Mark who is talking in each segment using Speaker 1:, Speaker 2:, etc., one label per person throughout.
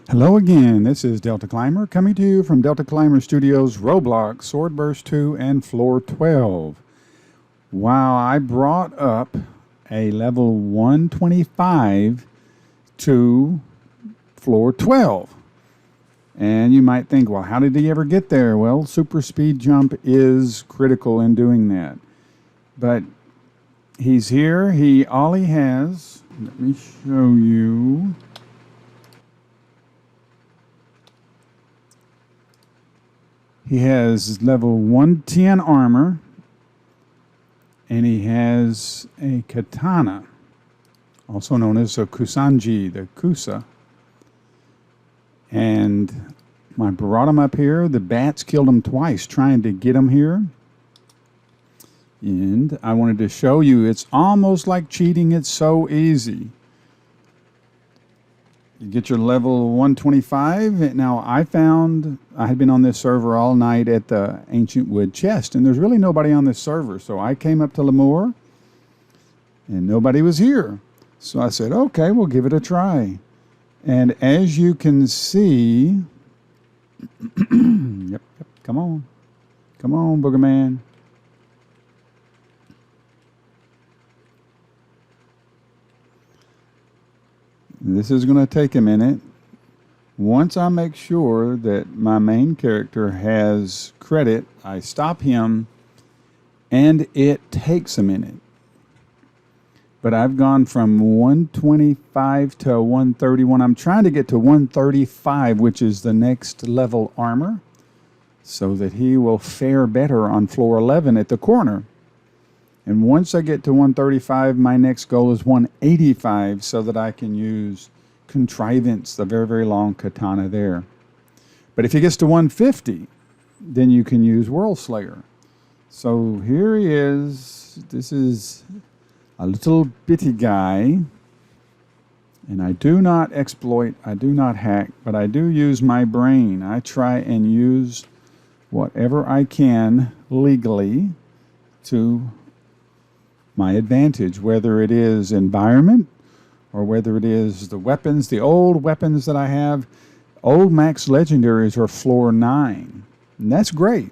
Speaker 1: Hello again, this is Delta Climber coming to you from Delta Climber Studios, Roblox, Swordburst 2, and Floor 12. Wow, I brought up a level 125 to Floor 12. And you might think, well, how did he ever get there? Well, super speed jump is critical in doing that. But he's here, all he has, let me show you. He has level 110 armor, and he has a katana, also known as a kusanji, the kusa. And I brought him up here. The bats killed him twice trying to get him here. And I wanted to show you, it's almost like cheating. It's so easy. You get your level 125. Now, I had been on this server all night at the Ancient Wood Chest, and there's really nobody on this server. So I came up to Lemoore, and nobody was here. So I said, okay, we'll give it a try. And as you can see, yep, come on, Booger Man. This is going to take a minute. Once I make sure that my main character has credit, I stop him, and it takes a minute. But I've gone from 125 to 131. I'm trying to get to 135, which is the next level armor, so that he will fare better on floor 11 at the corner. And once I get to 135, my next goal is 185 so that I can use Contrivance, the very, very long katana there. But if he gets to 150, then you can use World Slayer. So here he is. This is a little bitty guy. And I do not exploit, I do not hack, but I do use my brain. I try and use whatever I can legally to my advantage, whether it is environment or whether it is the weapons, the old weapons that I have. Old max legendaries are floor 9, and that's great.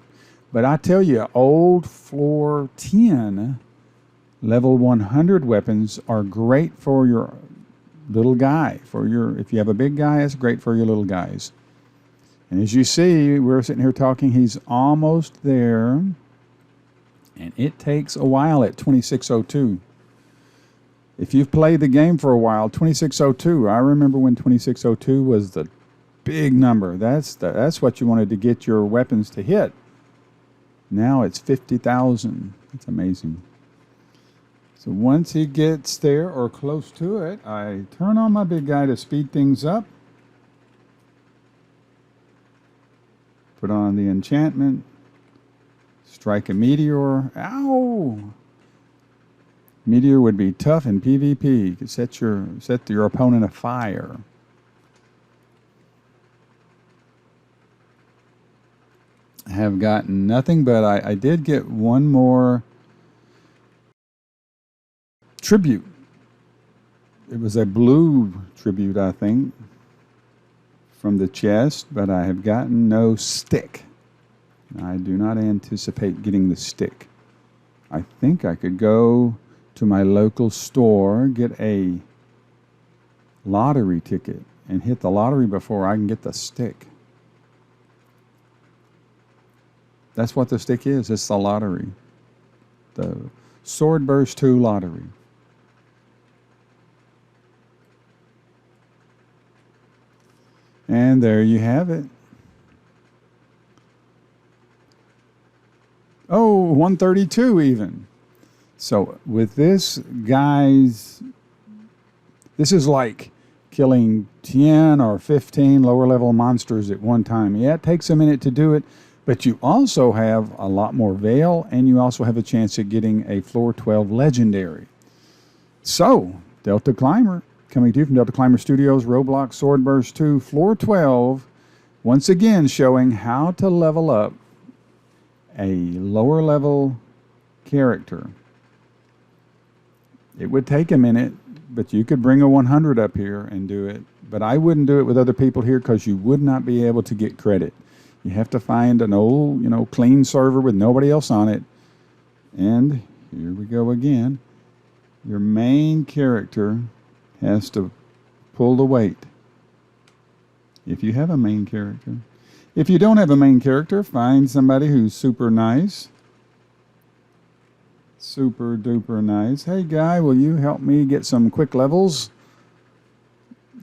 Speaker 1: But I tell you, old floor 10 level 100 weapons are great for your little guy. If you have a big guy, it's great for your little guys. And as you see, we're sitting here talking, he's almost there. And it takes a while at 2602. If you've played the game for a while, 2602, I remember when 2602 was the big number. That's what you wanted to get your weapons to hit. Now it's 50,000. It's amazing. So once he gets there or close to it, I turn on my big guy to speed things up. Put on the enchantment. Strike a meteor. Ow! Meteor would be tough in PvP. You could set your opponent afire. I have gotten nothing, but I did get one more tribute. It was a blue tribute, I think, from the chest, but I have gotten no stick. I do not anticipate getting the stick. I think I could go to my local store, get a lottery ticket, and hit the lottery before I can get the stick. That's what the stick is. It's the lottery. The Swordburst 2 lottery. And there you have it. Oh, 132 even. So with this, guys, this is like killing 10 or 15 lower level monsters at one time. Yeah, it takes a minute to do it, but you also have a lot more Veil, and you also have a chance at getting a floor 12 legendary. So, Delta Climber, coming to you from Delta Climber Studios, Roblox, Swordburst 2, floor 12, once again showing how to level up a lower level character. It would take a minute, but you could bring a 100 up here and do it. But I wouldn't do it with other people here because you would not be able to get credit. You have to find an old, clean server with nobody else on it. And here we go again. Your main character has to pull the weight. If you have a main character. If you don't have a main character, find somebody who's super nice. Super duper nice. Hey guy, will you help me get some quick levels?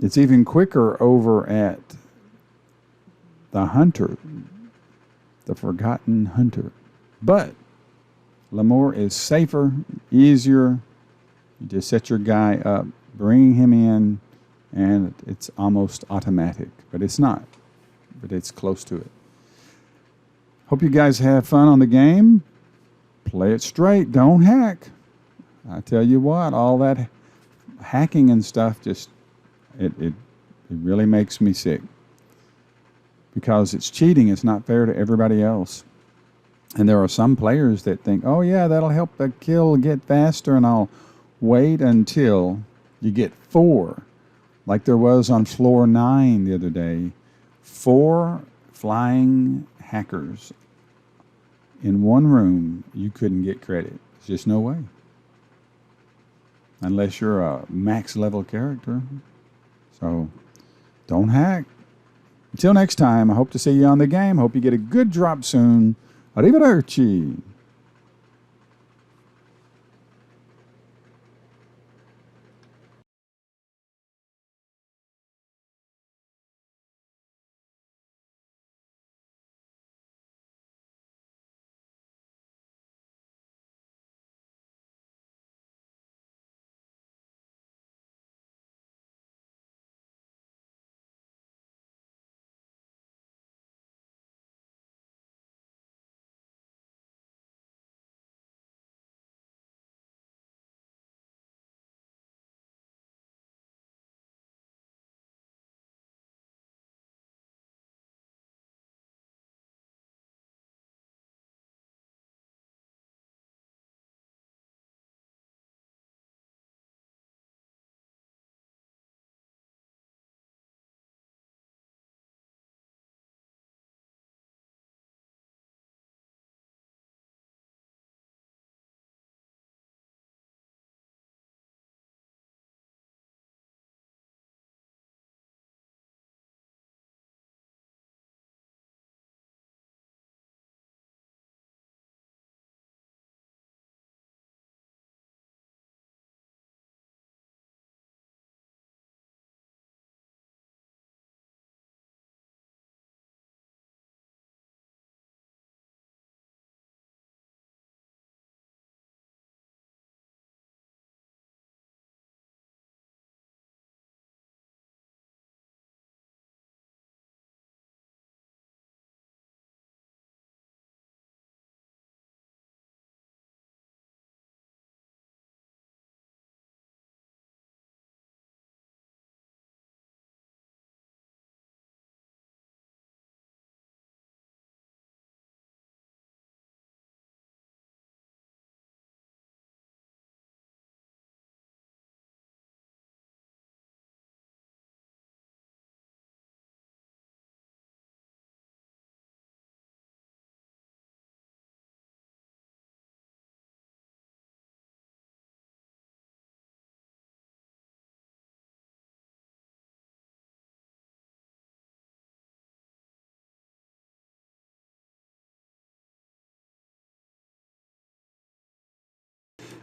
Speaker 1: It's even quicker over at the Hunter, the Forgotten Hunter. But L'amour is safer, easier. You just set your guy up, bring him in, and it's almost automatic. But it's not. But it's close to it. Hope you guys have fun on the game. Play it straight. Don't hack. I tell you what, all that hacking and stuff just, it really makes me sick. Because it's cheating. It's not fair to everybody else. And there are some players that think, oh yeah, that'll help the kill get faster, and I'll wait until you get 4. Like there was on floor 9 the other day. 4 flying hackers in one room. You couldn't get credit. There's just no way. Unless you're a max level character. So don't hack. Until next time, I hope to see you on the game. Hope you get a good drop soon. Arrivederci.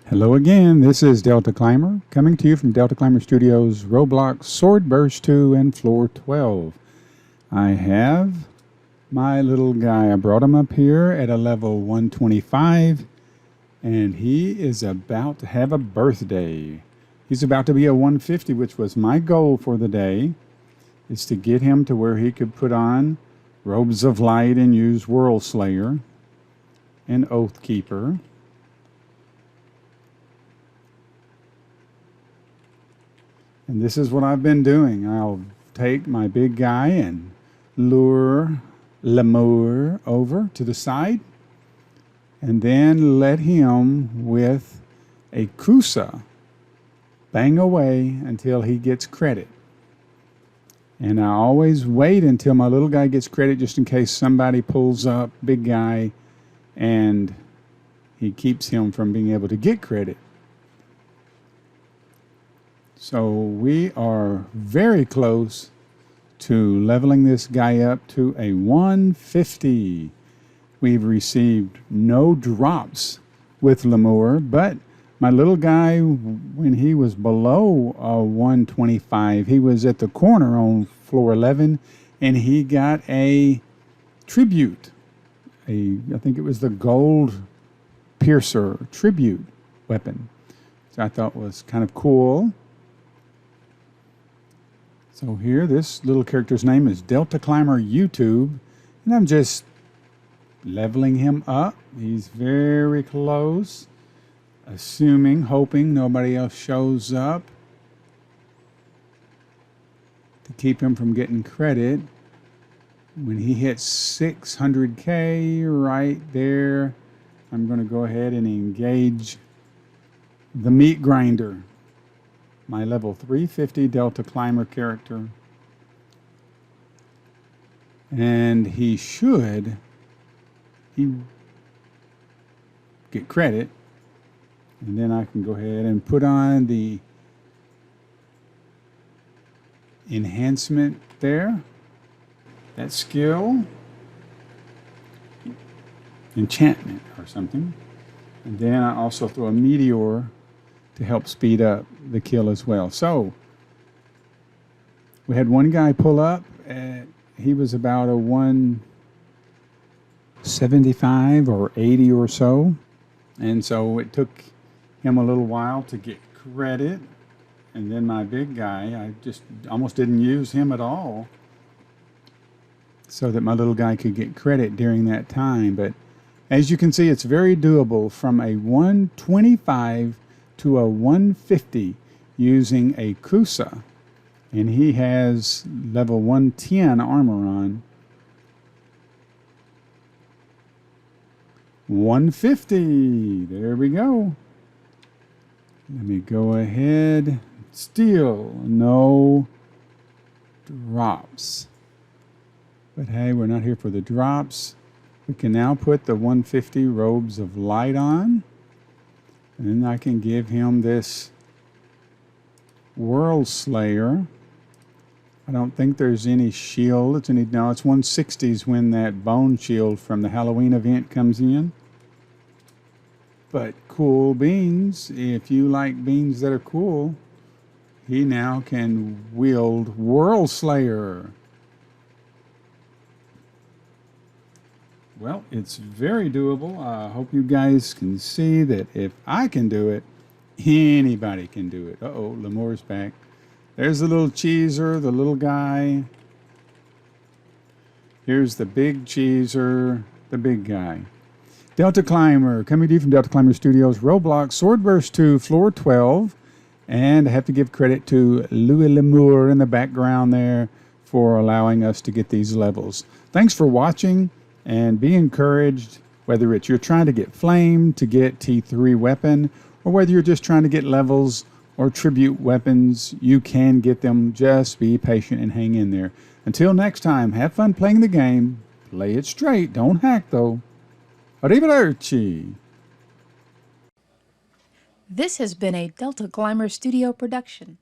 Speaker 1: Hello again, this is Delta Climber, coming to you from Delta Climber Studios, Roblox, Swordburst 2, and Floor 12. I have my little guy. I brought him up here at a level 125, and he is about to have a birthday. He's about to be a 150, which was my goal for the day, is to get him to where he could put on Robes of Light and use World Slayer and Oathkeeper. And this is what I've been doing. I'll take my big guy and lure L'amour over to the side, and then let him with a Kusa bang away until he gets credit. And I always wait until my little guy gets credit just in case somebody pulls up big guy and he keeps him from being able to get credit. So we are very close to leveling this guy up to a 150. We've received no drops with Lemur, but my little guy, when he was below 125, he was at the corner on floor 11, and he got a tribute. I think it was the gold piercer tribute weapon, which I thought was kind of cool. So here, this little character's name is Delta Climber YouTube, and I'm just leveling him up. He's very close, hoping nobody else shows up to keep him from getting credit. When he hits 600K right there, I'm going to go ahead and engage the meat grinder, my level 350 Delta Climber character. And he should get credit. And then I can go ahead and put on the enhancement there. That skill. Enchantment or something. And then I also throw a meteor to help speed up the kill as well. So we had one guy pull up. He was about a 175 or 80 or so. And so it took him a little while to get credit. And then my big guy, I just almost didn't use him at all so that my little guy could get credit during that time. But as you can see, it's very doable from a 125 to a 150 using a Kusa. And he has level 110 armor on. 150. There we go. Let me go ahead. Still no drops. But hey, we're not here for the drops. We can now put the 150 robes of light on. And then I can give him this World Slayer. I don't think there's any shield. No, it's 160s when that bone shield from the Halloween event comes in. But cool beans, if you like beans that are cool, he now can wield World Slayer. Well, it's very doable. I hope you guys can see that if I can do it, anybody can do it. Uh-oh, Lemur's back. There's the little cheeser, the little guy. Here's the big cheeser, the big guy. Delta Climber, coming to you from Delta Climber Studios, Roblox, Swordburst 2, floor 12. And I have to give credit to Louis Lemur in the background there for allowing us to get these levels. Thanks for watching, and be encouraged, whether it's you're trying to get Flame to get T3 weapon, or whether you're just trying to get levels or tribute weapons, you can get them. Just be patient and hang in there. Until next time, have fun playing the game. Play it straight. Don't hack, though. Arrivederci.
Speaker 2: This has been a Delta Climber Studio production.